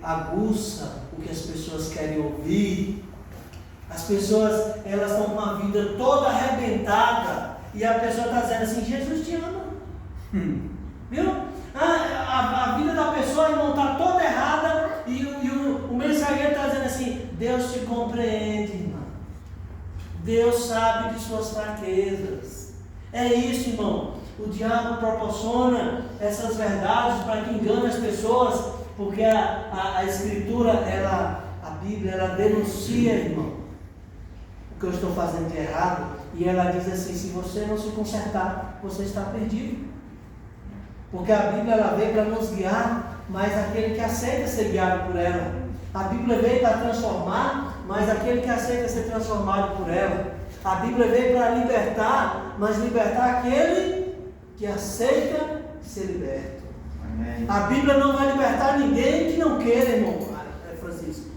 aguça o que as pessoas querem ouvir. As pessoas, elas estão com a vida toda arrebentada e a pessoa está dizendo assim: Jesus te ama. Viu? A vida da pessoa, irmão, está toda errada e o mensageiro está dizendo assim: Deus te compreende, irmão. Deus sabe de suas fraquezas. É isso, irmão. O diabo proporciona essas verdades para que engane as pessoas, porque a Escritura, a Bíblia, ela denuncia, irmão, o que eu estou fazendo de errado, e ela diz assim: se você não se consertar, você está perdido. Porque a Bíblia, ela veio para nos guiar, mas aquele que aceita ser guiado por ela. A Bíblia veio para transformar, mas aquele que aceita ser transformado por ela. A Bíblia veio para libertar, mas libertar aquele que aceita ser liberto. Amém. A Bíblia não vai libertar ninguém que não queira, irmão Francisco.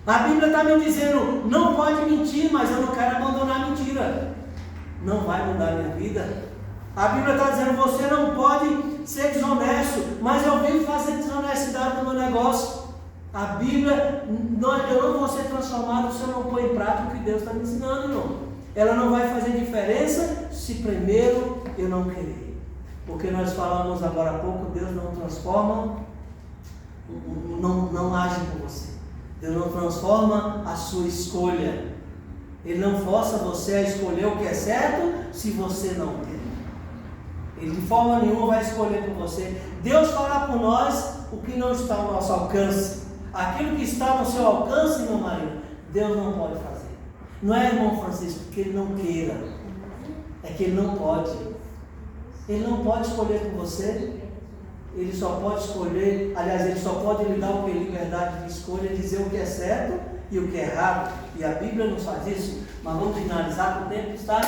A Bíblia está me dizendo: não pode mentir, mas eu não quero abandonar a mentira. Não vai mudar a minha vida. A Bíblia está dizendo: você não pode ser desonesto, mas eu vivo fazendo desonestidade no meu negócio. A Bíblia, eu não vou ser transformado se eu não pôr em prática o que Deus está me ensinando, irmão. Ela não vai fazer diferença se primeiro eu não querer. Porque nós falamos agora há pouco: Deus não transforma, não age por você. Deus não transforma a sua escolha. Ele não força você a escolher o que é certo se você não quer. Ele de forma nenhuma vai escolher por você. Deus fará por nós o que não está ao nosso alcance. Aquilo que está no seu alcance, meu marido, Deus não pode fazer. Não é, irmão Francisco, que ele não queira, é que ele não pode. Ele não pode escolher por você. Ele só pode escolher, aliás, ele só pode lhe dar o que é liberdade de escolha, dizer o que é certo e o que é errado. E a Bíblia nos faz isso. Mas vamos finalizar, que o tempo está.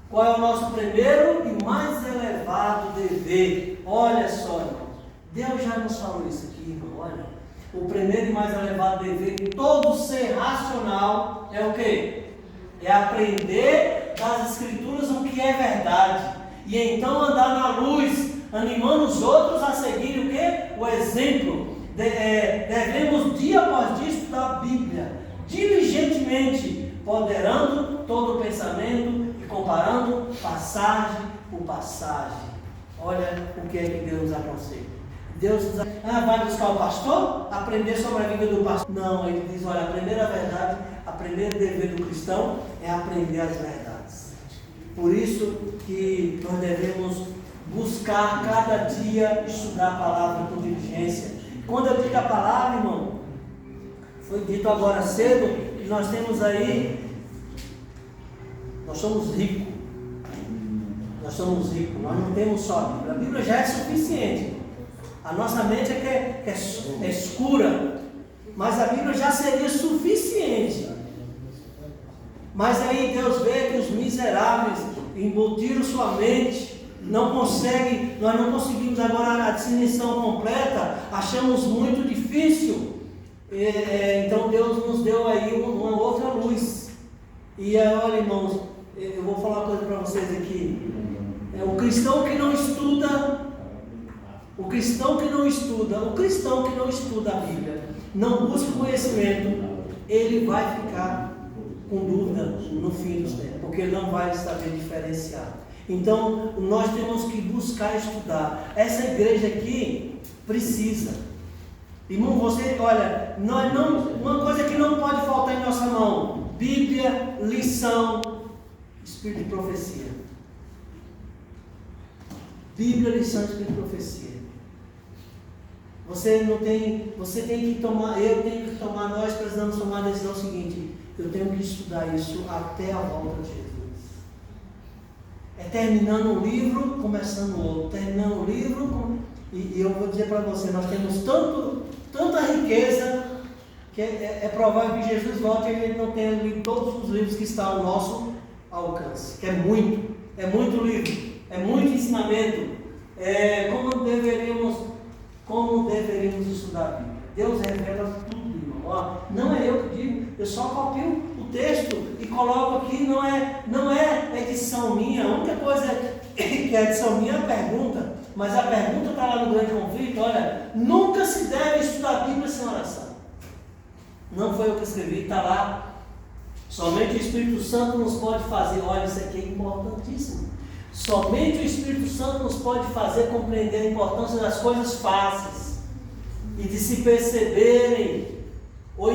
Qual é o nosso primeiro e mais elevado dever? Olha só, irmão, Deus já nos falou isso aqui, irmão. Olha, o primeiro e mais elevado dever de todo ser racional é o quê? É aprender das Escrituras o que é verdade, e então andar na luz, animando os outros a seguir o quê? O exemplo. Devemos dia após dia estudar a Bíblia diligentemente, ponderando todo o pensamento e comparando passagem por passagem. Olha o que é que Deus nos aconselha. Deus diz: vai buscar o pastor? Aprender sobre a vida do pastor? Não, ele diz: olha, aprender a verdade, o primeiro dever do cristão é aprender as verdades. Por isso que nós devemos buscar cada dia estudar a palavra com diligência. Quando eu digo a palavra, irmão, foi dito agora cedo que nós temos aí, nós somos ricos. Nós somos ricos, nós não temos só a Bíblia. A Bíblia já é suficiente. A nossa mente é escura, mas a Bíblia já seria suficiente. Mas aí Deus vê que os miseráveis embutiram sua mente, nós não conseguimos agora a definição completa, achamos muito difícil. Então Deus nos deu aí uma outra luz. E olha, irmãos, eu vou falar uma coisa para vocês aqui. O cristão que não estuda a Bíblia, não busca conhecimento, ele vai ficar com dúvida no fim dos tempos, porque ele não vai saber diferenciar. Então, nós temos que buscar estudar. Essa igreja aqui precisa. Irmão, olha, uma coisa que não pode faltar em nossa mão: Bíblia, lição, Espírito de profecia. Bíblia, lição, Espírito de profecia. Você tem que tomar, eu tenho que tomar, nós precisamos tomar a decisão seguinte: eu tenho que estudar isso até a volta de Jesus. É terminando um livro, começando outro, terminando um livro, e eu vou dizer para você, nós temos tanta riqueza, que é provável que Jesus volte e a gente não tenha lido todos os livros que estão ao nosso alcance, que é muito livro, é muito ensinamento. Como deveríamos estudar a Bíblia? Deus revela tudo, irmão. Não é eu que digo, eu só copio o texto e coloco aqui, não é edição minha. A única coisa que é edição minha é a pergunta, mas a pergunta está lá no grande conflito. Olha, nunca se deve estudar a Bíblia Não foi eu que escrevi, está lá. Somente o Espírito Santo nos pode fazer, olha, isso aqui é importantíssimo. Somente o Espírito Santo nos pode fazer compreender a importância das coisas fáceis e de se perceberem ou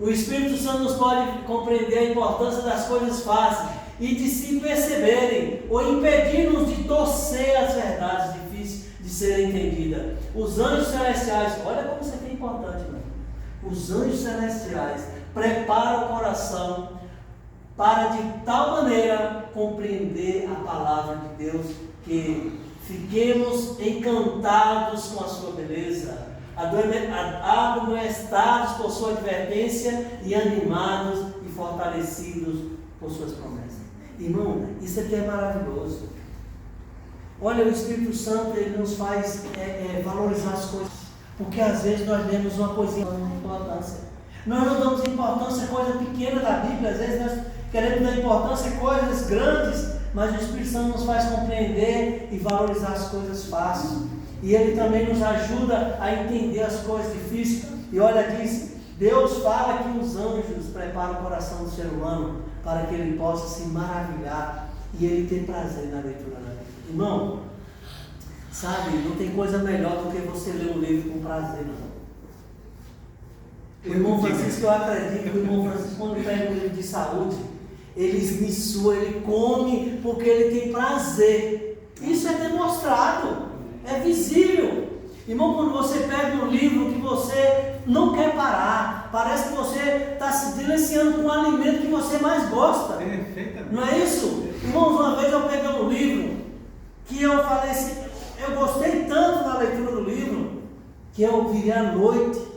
o Espírito Santo nos pode compreender a importância das coisas fáceis e de se perceberem ou impedir-nos de torcer as verdades difíceis de serem entendidas. Os anjos celestiais, olha como isso aqui é importante, né? Os anjos celestiais preparam o coração para de tal maneira compreender a palavra de Deus que fiquemos encantados com a sua beleza, admoestados por sua advertência e animados e fortalecidos por suas promessas. Irmão, isso aqui é maravilhoso. Olha, o Espírito Santo, ele nos faz valorizar as coisas, porque às vezes nós vemos uma coisinha de importância. Nós não damos importância a coisa pequena da Bíblia, às vezes nós queremos dar importância a coisas grandes, mas o Espírito Santo nos faz compreender e valorizar as coisas fáceis. E ele também nos ajuda a entender as coisas difíceis. E olha, diz, Deus fala que os anjos preparam o coração do ser humano para que ele possa se maravilhar e ele ter prazer na leitura da Bíblia. Irmão, sabe, não tem coisa melhor do que você ler um livro com prazer, não. O irmão Francisco, eu acredito que o irmão Francisco, quando pega um livro de saúde, ele esmiçoa, ele come porque ele tem prazer. Isso é demonstrado, é visível. Irmão, quando você pega um livro que você não quer parar, parece que você está se deliciando com o alimento que você mais gosta. Não é isso? Irmãos, uma vez eu peguei um livro que eu falei assim, eu gostei tanto da leitura do livro, que eu virei à noite.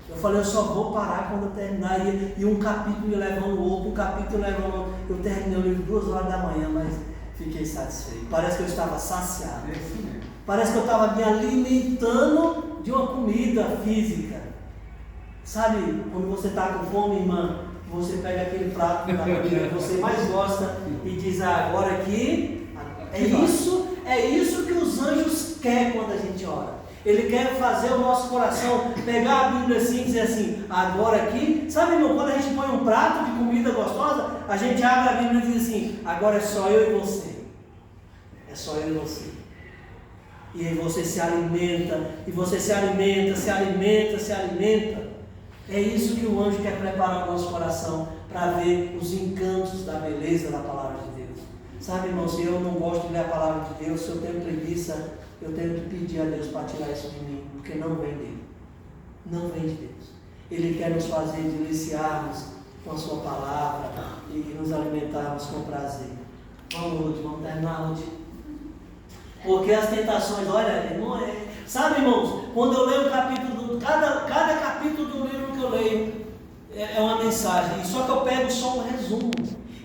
Eu falei, eu só vou parar quando eu terminar. E um capítulo me levando o outro, um capítulo levando o outro. Eu terminei o livro 2 horas da manhã, mas fiquei satisfeito. Parece que eu estava saciado. Parece que eu estava me alimentando de uma comida física. Sabe, quando você está com fome, irmã, você pega aquele prato da comida que você mais gosta e diz, agora aqui, é isso que os anjos querem quando a gente ora. Ele quer fazer o nosso coração pegar a Bíblia assim e dizer assim, agora aqui, sabe, irmão, quando a gente põe um prato de comida gostosa, a gente abre a Bíblia e diz assim, agora é só eu e você. É só eu e você. E aí você se alimenta, e você se alimenta, se alimenta, se alimenta. É isso que o anjo quer preparar o nosso coração para ver os encantos da beleza da palavra de Deus. Sabe, irmão, se eu não gosto de ler a palavra de Deus, se eu tenho preguiça, eu tenho que pedir a Deus para tirar isso de mim, porque não vem dele. Não vem de Deus. Ele quer nos fazer deliciarmos com a sua palavra e nos alimentarmos com prazer. Vamos terminar hoje. Porque as tentações, olha, irmão, sabe, irmãos, quando eu leio um capítulo, cada capítulo do livro que eu leio é uma mensagem, só que eu pego só um resumo.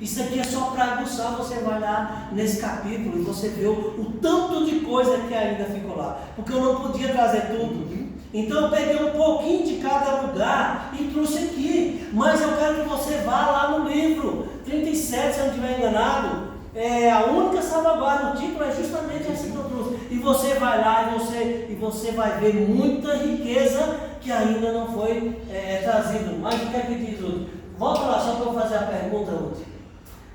Isso aqui é só para aguçar, você vai lá nesse capítulo e você vê o tanto de coisa que ainda ficou lá. Porque eu não podia trazer tudo. Então eu peguei um pouquinho de cada lugar e trouxe aqui. Mas eu quero que você vá lá no livro 37, se eu não estiver enganado. A única salvaguarda, o título é justamente esse que eu trouxe. E você vai lá e você vai ver muita riqueza que ainda não foi trazida. Mas o que é que diz hoje? Volta lá só para eu fazer a pergunta hoje.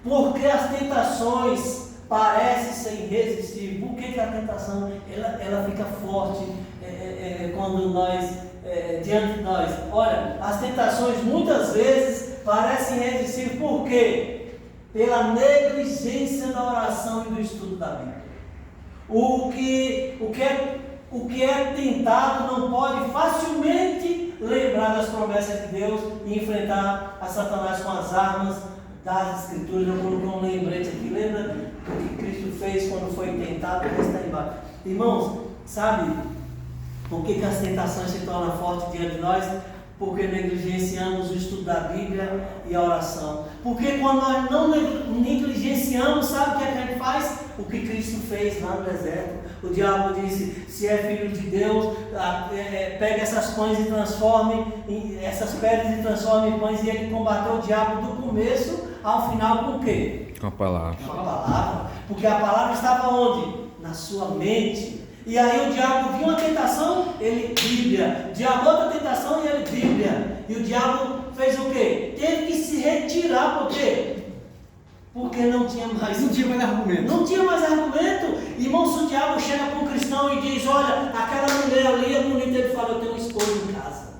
Porque as tentações parecem ser irresistíveis. Por que a tentação ela fica forte quando nós, diante de nós? Olha, as tentações muitas vezes parecem irresistíveis. Por quê? Pela negligência da oração e do estudo da Bíblia. O que é tentado não pode facilmente lembrar das promessas de Deus e enfrentar a Satanás com as armas das Escrituras. Eu coloquei um lembrete aqui, lembra do que Cristo fez quando foi tentado? Está aí embaixo. Irmãos, sabe por que as tentações se tornam fortes diante de nós? Porque negligenciamos o estudo da Bíblia e a oração. Porque quando nós não negligenciamos, sabe o que a gente faz? O que Cristo fez lá no deserto. O diabo disse, se é filho de Deus, pega essas pães e transforme, essas pedras e transforme em pães. E ele combateu o diabo do começo ao final com o quê? Com a palavra. Com a palavra. Porque a palavra estava onde? Na sua mente. E aí o diabo viu uma tentação, ele Bíblia. O diabo outra tentação e ele Bíblia. E o diabo fez o quê? Teve que se retirar, por quê? Porque não tinha mais argumento. Não tinha mais argumento. Irmão, se o diabo chega para um cristão e diz, olha, aquela mulher ali é bonita, ele fala, eu tenho um esposo em casa.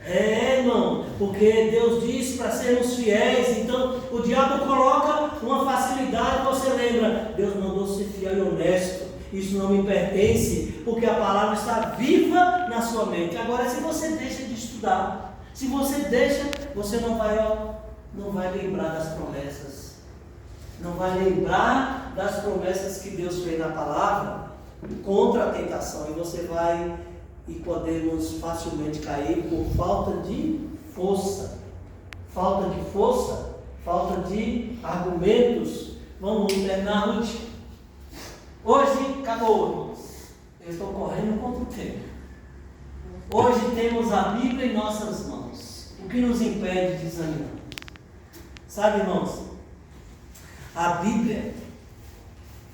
Irmão, porque Deus disse para sermos fiéis. Então o diabo coloca uma facilidade. Você lembra, Deus mandou ser fiel e honesto. Isso não me pertence, porque a palavra está viva na sua mente. Agora, se você deixa de estudar, se você deixa, você não vai lembrar das promessas. Não vai lembrar das promessas que Deus fez na palavra contra a tentação. E você vai e podemos facilmente cair por falta de força. Falta de força, falta de argumentos. Vamos terminar, Ruth. Hoje acabou, irmãos. Eu estou correndo contra o tempo. Hoje temos a Bíblia em nossas mãos. O que nos impede de examinar? Sabe, irmãos, a Bíblia,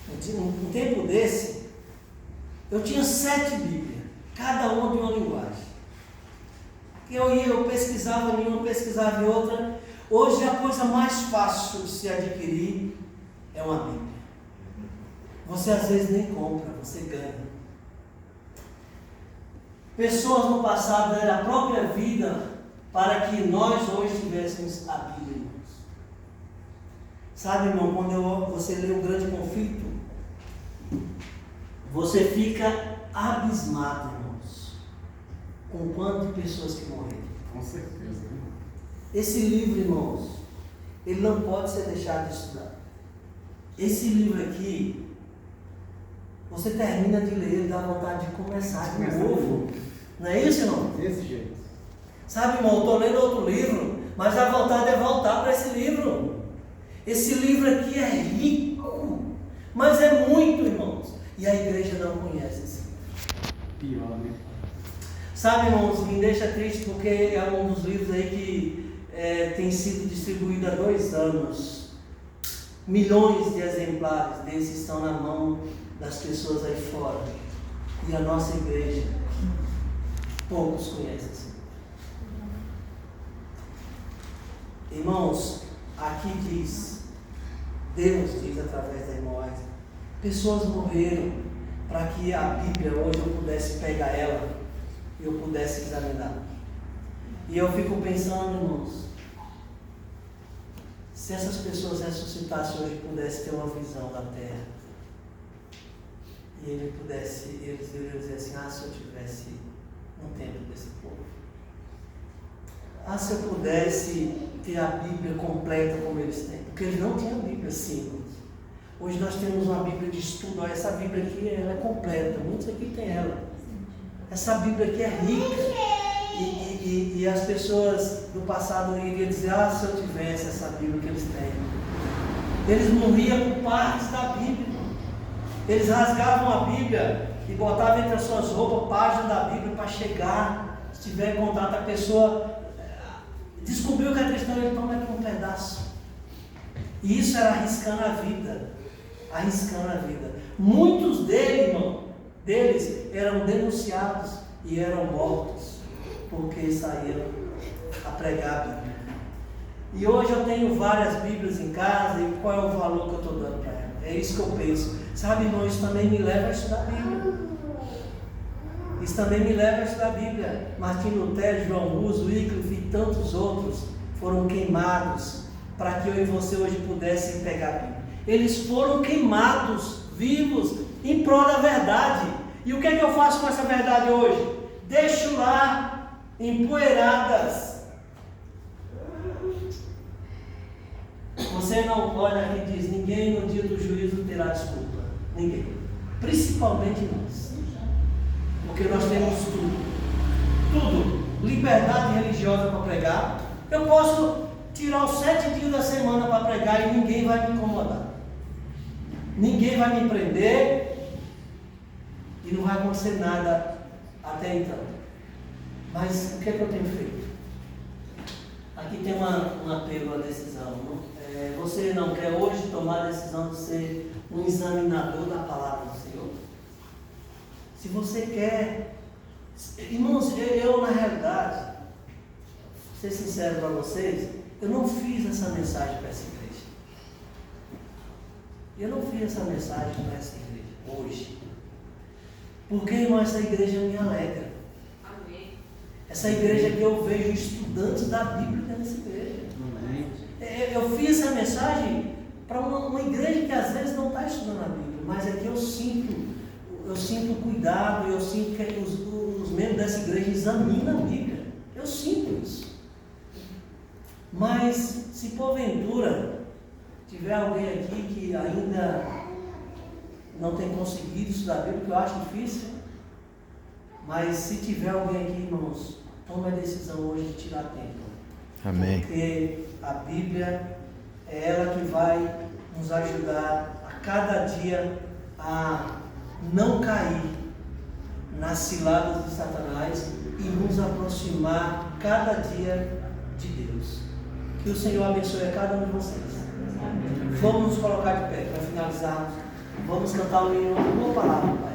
um tempo desse, eu tinha 7 Bíblias, cada uma de uma linguagem. Eu pesquisava em uma, pesquisava em outra. Hoje a coisa mais fácil de se adquirir é uma Bíblia. Você às vezes nem compra, você ganha. Pessoas no passado deram a própria vida para que nós hoje tivéssemos a Bíblia, irmãos. Sabe, irmão, quando você lê o Grande Conflito, você fica abismado, irmãos, com o quanto de pessoas que morreram. Com certeza, irmão. Esse livro, irmãos, ele não pode ser deixado de estudar. Esse livro aqui, você termina de ler, dá vontade de começar de novo. Não é isso, irmão? Desse jeito. Sabe, irmão, eu estou lendo outro livro, mas a vontade é voltar para esse livro. Esse livro aqui é rico, mas é muito, irmãos. E a igreja não conhece esse livro. Pior, né? Sabe, irmãos, me deixa triste porque é um dos livros aí que tem sido distribuído há 2 anos. Milhões de exemplares desses estão na mão das pessoas aí fora. E a nossa igreja, poucos conhecem esse livro. Irmãos, aqui diz, Deus diz através da irmã Aisa, pessoas morreram para que a Bíblia hoje eu pudesse pegar ela e eu pudesse examinar. E eu fico pensando, irmãos, se essas pessoas ressuscitassem hoje, pudessem ter uma visão da terra, e eles iriam dizer assim, se eu tivesse um tempo desse povo, se eu pudesse ter a Bíblia completa como eles têm, porque eles não tinham Bíblia assim. Hoje nós temos uma Bíblia de estudo. Olha, essa Bíblia aqui ela é completa, muitos aqui têm ela. Essa Bíblia aqui é rica. E as pessoas do passado iriam dizer, se eu tivesse essa Bíblia que eles têm. Eles morriam por partes da Bíblia. Eles rasgavam a Bíblia e botavam entre as suas roupas páginas da Bíblia para chegar, se tiver contato, a pessoa descobriu que é cristão, ele toma aqui um pedaço. E isso era arriscando a vida. Arriscando a vida. Muitos deles eram denunciados e eram mortos porque saíram a pregar a Bíblia. E hoje eu tenho várias Bíblias em casa, e qual é o valor que eu estou dando para ela? É isso que eu penso. Sabe, irmão, isso também me leva a estudar a Bíblia. Isso também me leva a estudar a Bíblia. Martinho Lutero, João Hus, Wycliffe e tantos outros foram queimados para que eu e você hoje pudessem pegar a Bíblia. Eles foram queimados, vivos, em prol da verdade. E o que é que eu faço com essa verdade hoje? Deixo lá, empoeiradas. Você não olha aqui e diz, ninguém no dia do juízo terá desculpa. Ninguém. Principalmente nós. Porque nós temos tudo. Tudo. Liberdade religiosa para pregar. Eu posso tirar os 7 dias da semana para pregar e ninguém vai me incomodar. Ninguém vai me prender e não vai acontecer nada até então. Mas o que é que eu tenho feito? Aqui tem um apelo à decisão. Você não quer hoje tomar a decisão de ser um examinador da palavra do Senhor? Se você quer. Irmãos, eu na realidade, vou ser sincero para vocês, eu não fiz essa mensagem para essa igreja. Eu não fiz essa mensagem para essa igreja hoje. Porque, irmão, essa igreja me alegra. Amém. Essa igreja que eu vejo estudantes da Bíblia nessa igreja. Amém. Eu fiz essa mensagem para uma igreja que às vezes não está estudando a Bíblia, mas é que eu sinto cuidado, eu sinto que os membros dessa igreja examinam a Bíblia. Eu sinto isso. Mas se porventura tiver alguém aqui que ainda não tem conseguido estudar a Bíblia, que eu acho difícil, mas se tiver alguém aqui, irmãos, tome a decisão hoje de tirar tempo. Amém. Porque a Bíblia é ela que vai nos ajudar a cada dia a não cair nas ciladas de Satanás e nos aproximar cada dia de Deus. Que o Senhor abençoe a cada um de vocês. Vamos nos colocar de pé para finalizarmos. Vamos cantar uma palavra, Pai.